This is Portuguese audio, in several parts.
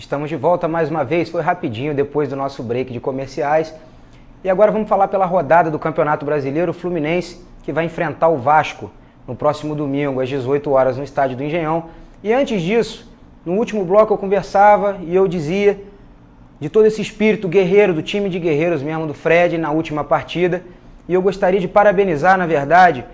Estamos de volta mais uma vez, foi rapidinho depois do nosso break de comerciais. E agora vamos falar pela rodada do Campeonato Brasileiro, o Fluminense, que vai enfrentar o Vasco no próximo domingo, às 18 horas, no estádio do Engenhão. E antes disso, no último bloco eu conversava e eu dizia de todo esse espírito guerreiro, do time de guerreiros mesmo, do Fred, na última partida. E eu gostaria de parabenizar, na verdade,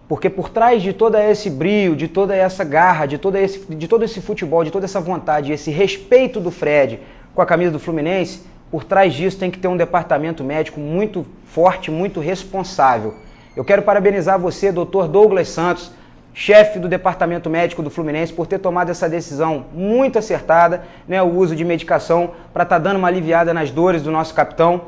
porque por trás de todo esse brio, de toda essa garra, de todo esse futebol, de toda essa vontade, esse respeito do Fred com a camisa do Fluminense, por trás disso tem que ter um departamento médico muito forte, muito responsável. Eu quero parabenizar você, Dr. Douglas Santos, chefe do departamento médico do Fluminense, por ter tomado essa decisão muito acertada, né, o uso de medicação para estar dando uma aliviada nas dores do nosso capitão.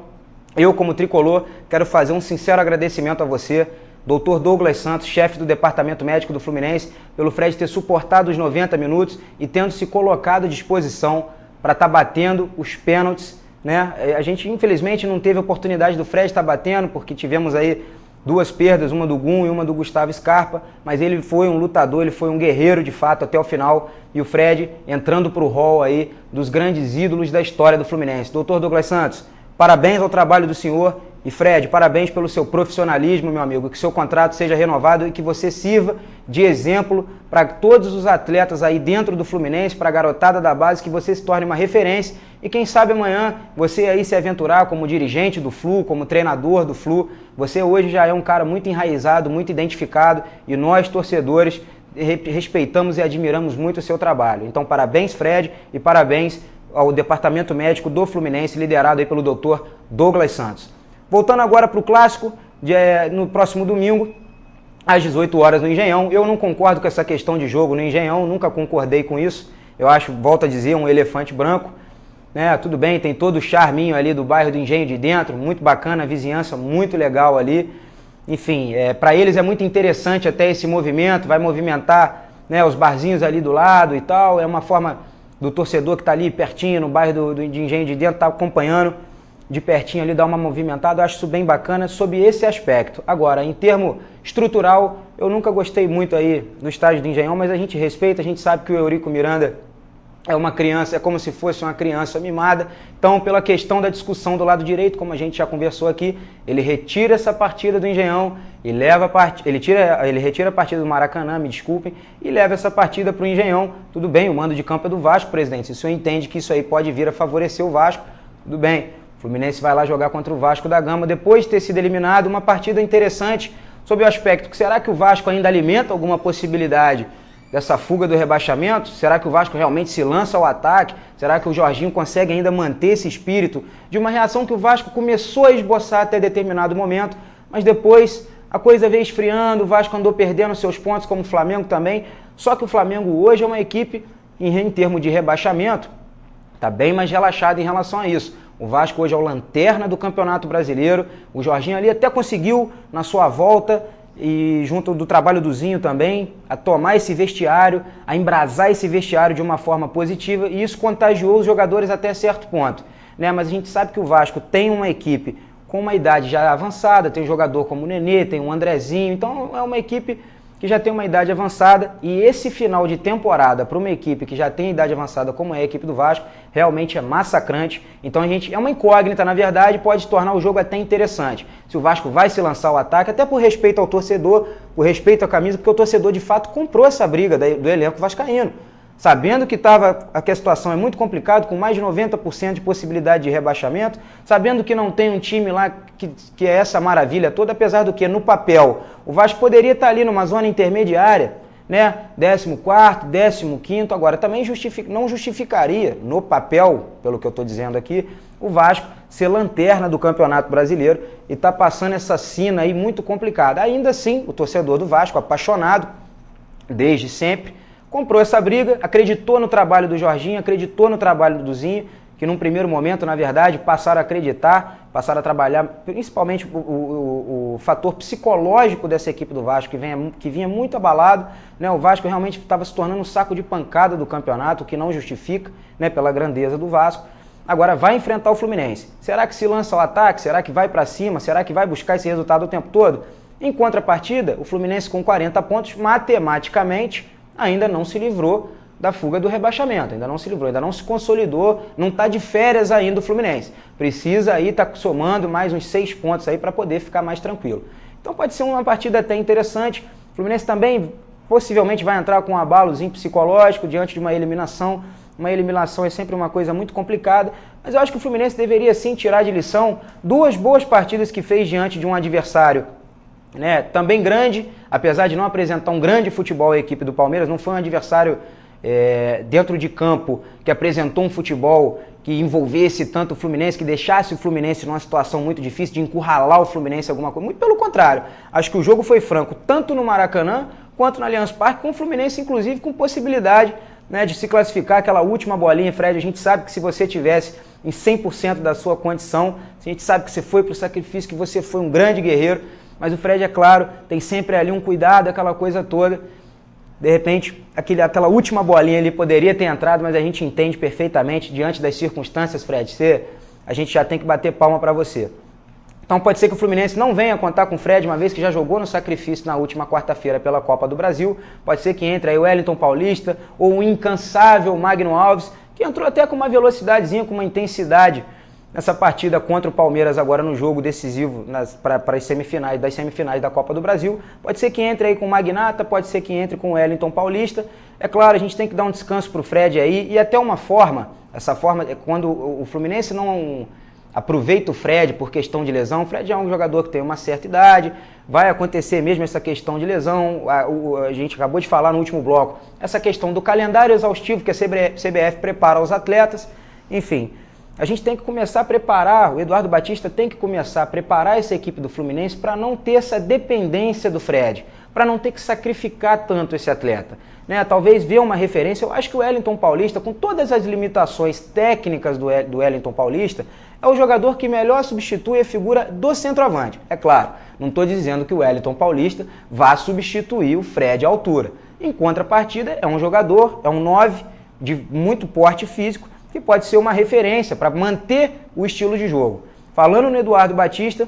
Eu, como tricolor, quero fazer um sincero agradecimento a você, Dr. Douglas Santos, chefe do Departamento Médico do Fluminense, pelo Fred ter suportado os 90 minutos e tendo se colocado à disposição para estar batendo os pênaltis, né? A gente, infelizmente, não teve a oportunidade do Fred estar batendo, porque tivemos aí duas perdas, uma do Gum e uma do Gustavo Scarpa, mas ele foi um lutador, ele foi um guerreiro de fato até o final, e o Fred entrando para o hall aí dos grandes ídolos da história do Fluminense. Dr. Douglas Santos, parabéns ao trabalho do senhor. E Fred, parabéns pelo seu profissionalismo, meu amigo, que seu contrato seja renovado e que você sirva de exemplo para todos os atletas aí dentro do Fluminense, para a garotada da base, que você se torne uma referência e quem sabe amanhã você aí se aventurar como dirigente do Flu, como treinador do Flu. Você hoje já é um cara muito enraizado, muito identificado e nós, torcedores, respeitamos e admiramos muito o seu trabalho. Então, parabéns, Fred, e parabéns ao Departamento Médico do Fluminense, liderado aí pelo Dr. Douglas Santos. Voltando agora para o clássico, no próximo domingo, às 18 horas no Engenhão. Eu não concordo com essa questão de jogo no Engenhão, nunca concordei com isso. Eu acho, volto a dizer, um elefante branco. Né? Tudo bem, tem todo o charminho ali do bairro do Engenho de dentro, muito bacana, a vizinhança muito legal ali. Enfim, para eles é muito interessante até esse movimento, vai movimentar, né, os barzinhos ali do lado e tal. É uma forma do torcedor que está ali pertinho, no bairro de Engenho de dentro, estar acompanhando de pertinho ali, dar uma movimentada. Eu acho isso bem bacana sob esse aspecto. Agora, em termo estrutural, eu nunca gostei muito aí do estádio do Engenhão, mas a gente respeita, a gente sabe que o Eurico Miranda é uma criança, é como se fosse uma criança mimada. Então, pela questão da discussão do lado direito, como a gente já conversou aqui, ele retira essa partida do Engenhão e leva ele retira a partida do Maracanã, me desculpem, e leva essa partida para o Engenhão. Tudo bem, o mando de campo é do Vasco, presidente. Se o senhor entende que isso aí pode vir a favorecer o Vasco, tudo bem. O Fluminense vai lá jogar contra o Vasco da Gama, depois de ter sido eliminado, uma partida interessante sob o aspecto que será que o Vasco ainda alimenta alguma possibilidade dessa fuga do rebaixamento? Será que o Vasco realmente se lança ao ataque? Será que o Jorginho consegue ainda manter esse espírito de uma reação que o Vasco começou a esboçar até determinado momento, mas depois a coisa veio esfriando, o Vasco andou perdendo seus pontos, como o Flamengo também, só que o Flamengo hoje é uma equipe, em termos de rebaixamento, está bem mais relaxado em relação a isso. O Vasco hoje é o lanterna do Campeonato Brasileiro. O Jorginho ali até conseguiu, na sua volta, e junto do trabalho do Zinho também, a tomar esse vestiário, a embrasar esse vestiário de uma forma positiva, e isso contagiou os jogadores até certo ponto. Né? Mas a gente sabe que o Vasco tem uma equipe com uma idade já avançada, tem um jogador como o Nenê, tem um Andrezinho, então é uma equipe que já tem uma idade avançada, e esse final de temporada para uma equipe que já tem idade avançada como é a equipe do Vasco, realmente é massacrante. Então a gente é uma incógnita, na verdade, pode tornar o jogo até interessante. Se o Vasco vai se lançar ao ataque, até por respeito ao torcedor, por respeito à camisa, porque o torcedor de fato comprou essa briga do elenco vascaíno. Sabendo que a situação é muito complicada, com mais de 90% de possibilidade de rebaixamento, sabendo que não tem um time lá que é essa maravilha toda, apesar do que no papel o Vasco poderia estar ali numa zona intermediária, né? 14º, 15º, agora também não justificaria no papel, pelo que eu estou dizendo aqui, o Vasco ser lanterna do Campeonato Brasileiro e estar passando essa sina aí muito complicada. Ainda assim, o torcedor do Vasco, apaixonado desde sempre, comprou essa briga, acreditou no trabalho do Jorginho, acreditou no trabalho do Zinho, que num primeiro momento, na verdade, passaram a acreditar, passaram a trabalhar, principalmente o fator psicológico dessa equipe do Vasco, que vinha muito abalado, né? O Vasco realmente estava se tornando um saco de pancada do campeonato, o que não justifica, né, pela grandeza do Vasco. Agora vai enfrentar o Fluminense. Será que se lança ao ataque? Será que vai para cima? Será que vai buscar esse resultado o tempo todo? Em contrapartida, o Fluminense com 40 pontos, matematicamente, ainda não se livrou da fuga do rebaixamento, ainda não se livrou, ainda não se consolidou, não está de férias ainda o Fluminense. Precisa aí estar somando mais uns 6 pontos aí para poder ficar mais tranquilo. Então pode ser uma partida até interessante. O Fluminense também possivelmente vai entrar com um abalozinho psicológico diante de uma eliminação. Uma eliminação é sempre uma coisa muito complicada, mas eu acho que o Fluminense deveria sim tirar de lição 2 boas partidas que fez diante de um adversário, né, também grande, apesar de não apresentar um grande futebol a equipe do Palmeiras, não foi um adversário dentro de campo que apresentou um futebol que envolvesse tanto o Fluminense, que deixasse o Fluminense numa situação muito difícil de encurralar o Fluminense alguma coisa. Muito pelo contrário, acho que o jogo foi franco, tanto no Maracanã quanto no Allianz Parque, com o Fluminense inclusive com possibilidade, né, de se classificar. Aquela última bolinha, Fred, a gente sabe que se você tivesse em 100% da sua condição, a gente sabe que você foi para o sacrifício, que você foi um grande guerreiro, mas o Fred, é claro, tem sempre ali um cuidado, aquela coisa toda. De repente, aquela última bolinha ali poderia ter entrado, mas a gente entende perfeitamente, diante das circunstâncias, Fred, a gente já tem que bater palma para você. Então pode ser que o Fluminense não venha contar com o Fred, uma vez que já jogou no sacrifício na última quarta-feira pela Copa do Brasil. Pode ser que entre aí o Wellington Paulista ou o incansável Magno Alves, que entrou até com uma velocidadezinha, com uma intensidade nessa partida contra o Palmeiras agora no jogo decisivo para as semifinais, das semifinais da Copa do Brasil. Pode ser que entre aí com o Magnata, pode ser que entre com o Wellington Paulista. É claro, a gente tem que dar um descanso para o Fred aí, e até uma forma, essa forma é quando o Fluminense não aproveita o Fred por questão de lesão. O Fred é um jogador que tem uma certa idade, vai acontecer mesmo essa questão de lesão. A gente acabou de falar no último bloco, essa questão do calendário exaustivo que a CBF prepara aos atletas. Enfim, a gente tem que começar a preparar, o Eduardo Batista tem que começar a preparar essa equipe do Fluminense para não ter essa dependência do Fred, para não ter que sacrificar tanto esse atleta, né? Talvez ver uma referência. Eu acho que o Wellington Paulista, com todas as limitações técnicas do Wellington Paulista, é o jogador que melhor substitui a figura do centroavante. É claro, não estou dizendo que o Wellington Paulista vá substituir o Fred à altura. Em contrapartida, é um jogador, é um 9 de muito porte físico, que pode ser uma referência para manter o estilo de jogo. Falando no Eduardo Batista,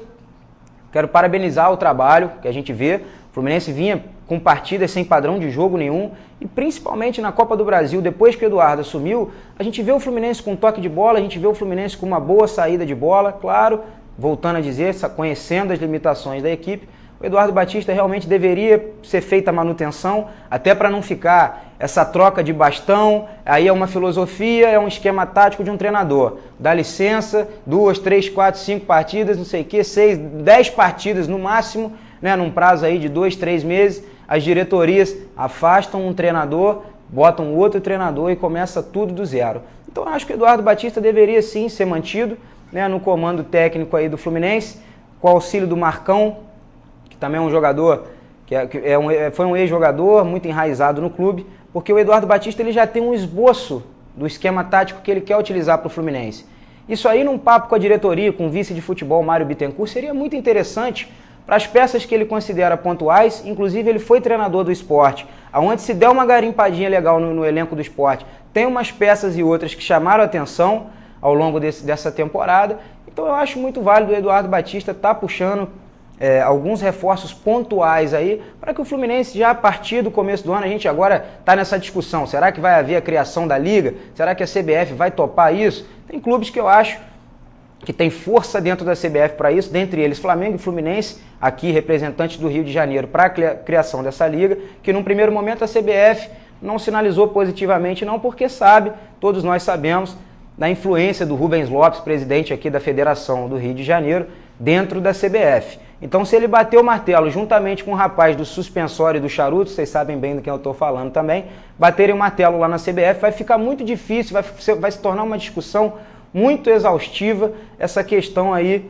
quero parabenizar o trabalho que a gente vê. O Fluminense vinha com partidas sem padrão de jogo nenhum, e principalmente na Copa do Brasil, depois que o Eduardo assumiu, a gente vê o Fluminense com toque de bola, a gente vê o Fluminense com uma boa saída de bola, claro, voltando a dizer, conhecendo as limitações da equipe. O Eduardo Batista realmente deveria ser feita a manutenção, até para não ficar essa troca de bastão. Aí é uma filosofia, é um esquema tático de um treinador. Dá licença, 2, 3, 4, 5 partidas, não sei o que, 6, 10 partidas no máximo, né, num prazo aí de 2, 3 meses. As diretorias afastam um treinador, botam outro treinador e começa tudo do zero. Então eu acho que o Eduardo Batista deveria sim ser mantido, né, no comando técnico aí do Fluminense, com o auxílio do Marcão, também é um jogador, foi um ex-jogador, muito enraizado no clube, porque o Eduardo Batista ele já tem um esboço do esquema tático que ele quer utilizar para o Fluminense. Isso aí, num papo com a diretoria, com o vice de futebol, Mário Bittencourt, seria muito interessante para as peças que ele considera pontuais. Inclusive, ele foi treinador do Sport, aonde se der uma garimpadinha legal no elenco do Sport, tem umas peças e outras que chamaram a atenção ao longo dessa temporada. Então eu acho muito válido o Eduardo Batista estar puxando alguns reforços pontuais aí, para que o Fluminense, já a partir do começo do ano, a gente agora está nessa discussão, será que vai haver a criação da Liga? Será que a CBF vai topar isso? Tem clubes que eu acho que tem força dentro da CBF para isso, dentre eles Flamengo e Fluminense, aqui representantes do Rio de Janeiro, para a criação dessa Liga, que num primeiro momento a CBF não sinalizou positivamente não, porque sabe, todos nós sabemos, da influência do Rubens Lopes, presidente aqui da Federação do Rio de Janeiro, dentro da CBF. Então, se ele bater o martelo juntamente com o rapaz do suspensório e do charuto, vocês sabem bem do que eu estou falando também, baterem o martelo lá na CBF, vai ficar muito difícil, vai se tornar uma discussão muito exaustiva essa questão aí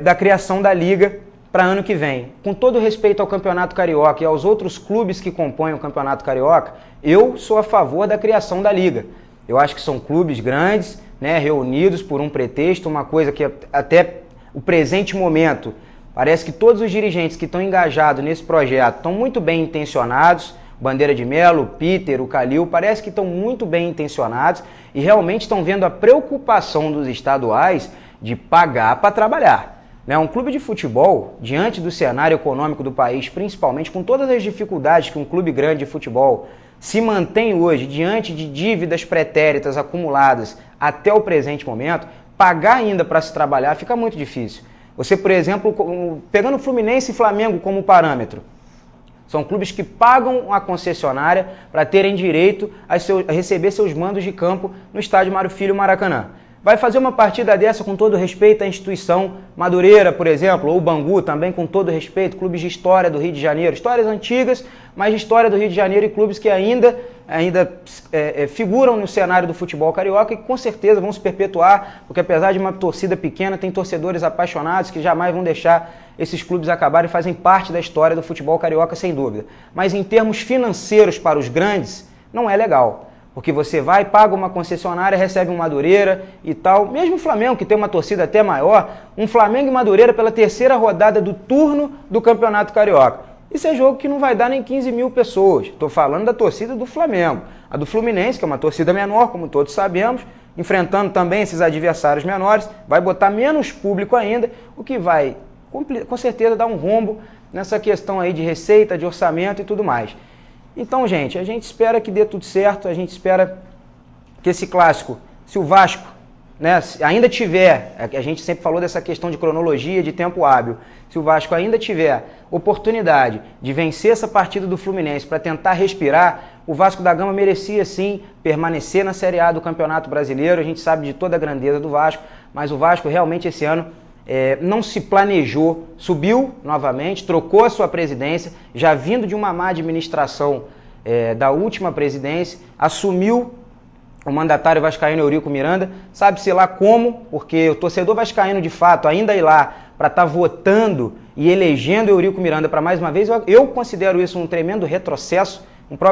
da criação da Liga para ano que vem. Com todo respeito ao Campeonato Carioca e aos outros clubes que compõem o Campeonato Carioca, eu sou a favor da criação da Liga. Eu acho que são clubes grandes, né, reunidos por um pretexto, uma coisa que até o presente momento, parece que todos os dirigentes que estão engajados nesse projeto estão muito bem intencionados. Bandeira de Melo, o Peter, o Calil, parece que estão muito bem intencionados e realmente estão vendo a preocupação dos estaduais de pagar para trabalhar. Né? Um clube de futebol, diante do cenário econômico do país, principalmente com todas as dificuldades que um clube grande de futebol se mantém hoje, diante de dívidas pretéritas acumuladas até o presente momento, pagar ainda para se trabalhar fica muito difícil. Você, por exemplo, pegando Fluminense e Flamengo como parâmetro, são clubes que pagam a concessionária para terem direito a receber seus mandos de campo no estádio Mário Filho Maracanã. Vai fazer uma partida dessa com todo respeito à instituição Madureira, por exemplo, ou Bangu também com todo respeito, clubes de história do Rio de Janeiro, histórias antigas, mas de história do Rio de Janeiro e clubes que ainda figuram no cenário do futebol carioca e que com certeza vão se perpetuar, porque apesar de uma torcida pequena, tem torcedores apaixonados que jamais vão deixar esses clubes acabarem, fazem parte da história do futebol carioca sem dúvida. Mas em termos financeiros para os grandes, não é legal. Porque você vai, paga uma concessionária, recebe um Madureira e tal. Mesmo o Flamengo, que tem uma torcida até maior, um Flamengo e Madureira pela terceira rodada do turno do Campeonato Carioca. Isso é jogo que não vai dar nem 15 mil pessoas. Estou falando da torcida do Flamengo. A do Fluminense, que é uma torcida menor, como todos sabemos, enfrentando também esses adversários menores, vai botar menos público ainda, o que vai, com certeza, dar um rombo nessa questão aí de receita, de orçamento e tudo mais. Então, gente, a gente espera que dê tudo certo, a gente espera que esse clássico, se o Vasco, né, ainda tiver, a gente sempre falou dessa questão de cronologia, de tempo hábil, se o Vasco ainda tiver oportunidade de vencer essa partida do Fluminense para tentar respirar, o Vasco da Gama merecia sim permanecer na Série A do Campeonato Brasileiro, a gente sabe de toda a grandeza do Vasco, mas o Vasco realmente esse ano não se planejou, subiu novamente, trocou a sua presidência, já vindo de uma má administração da última presidência, assumiu o mandatário vascaíno Eurico Miranda, sabe-se lá como, porque o torcedor vascaíno de fato ainda ir lá para estar votando e elegendo Eurico Miranda para mais uma vez, eu considero isso um tremendo retrocesso,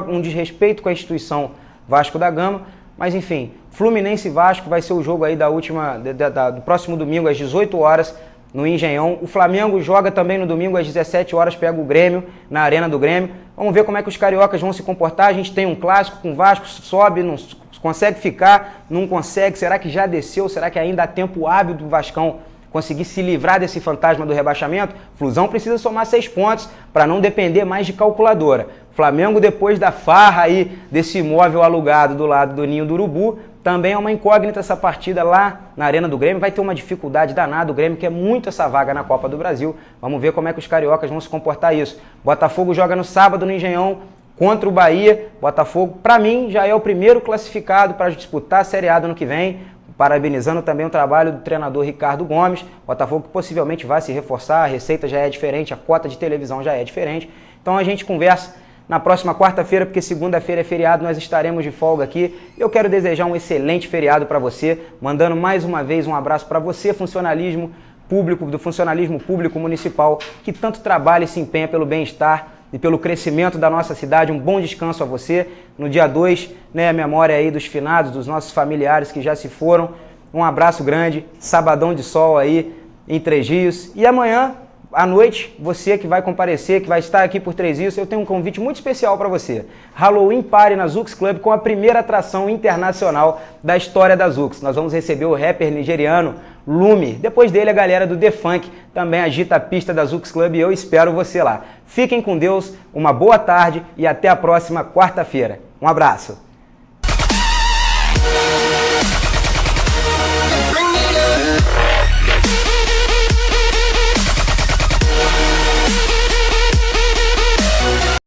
um desrespeito com a instituição Vasco da Gama. Mas enfim, Fluminense e Vasco vai ser o jogo aí do próximo domingo às 18 horas no Engenhão. O Flamengo joga também no domingo às 17 horas, pega o Grêmio na Arena do Grêmio. Vamos ver como é que os cariocas vão se comportar. A gente tem um clássico com o Vasco, sobe, não consegue ficar, não consegue. Será que já desceu? Será que ainda há tempo hábil do Vascão conseguir se livrar desse fantasma do rebaixamento? Flusão precisa somar 6 pontos para não depender mais de calculadora. Flamengo, depois da farra aí desse imóvel alugado do lado do Ninho do Urubu, também é uma incógnita essa partida lá na Arena do Grêmio. Vai ter uma dificuldade danada, o Grêmio quer muito essa vaga na Copa do Brasil. Vamos ver como é que os cariocas vão se comportar isso. Botafogo joga no sábado no Engenhão contra o Bahia. Botafogo, para mim, já é o primeiro classificado para disputar a Série A do ano que vem. Parabenizando também o trabalho do treinador Ricardo Gomes. Botafogo que possivelmente vai se reforçar, a receita já é diferente, a cota de televisão já é diferente. Então a gente conversa na próxima quarta-feira, porque segunda-feira é feriado, nós estaremos de folga aqui. Eu quero desejar um excelente feriado para você, mandando mais uma vez um abraço para você, funcionalismo público municipal, que tanto trabalha e se empenha pelo bem-estar e pelo crescimento da nossa cidade. Um bom descanso a você. No dia 2, né, a memória aí dos finados, dos nossos familiares que já se foram. Um abraço grande, sabadão de sol aí em Três Rios. E amanhã à noite, você que vai comparecer, que vai estar aqui por Três Rios, eu tenho um convite muito especial para você. Halloween Party na Zux Club com a primeira atração internacional da história da Zux. Nós vamos receber o rapper nigeriano Lume. Depois dele, a galera do The Funk também agita a pista da Zux Club e eu espero você lá. Fiquem com Deus, uma boa tarde e até a próxima quarta-feira. Um abraço!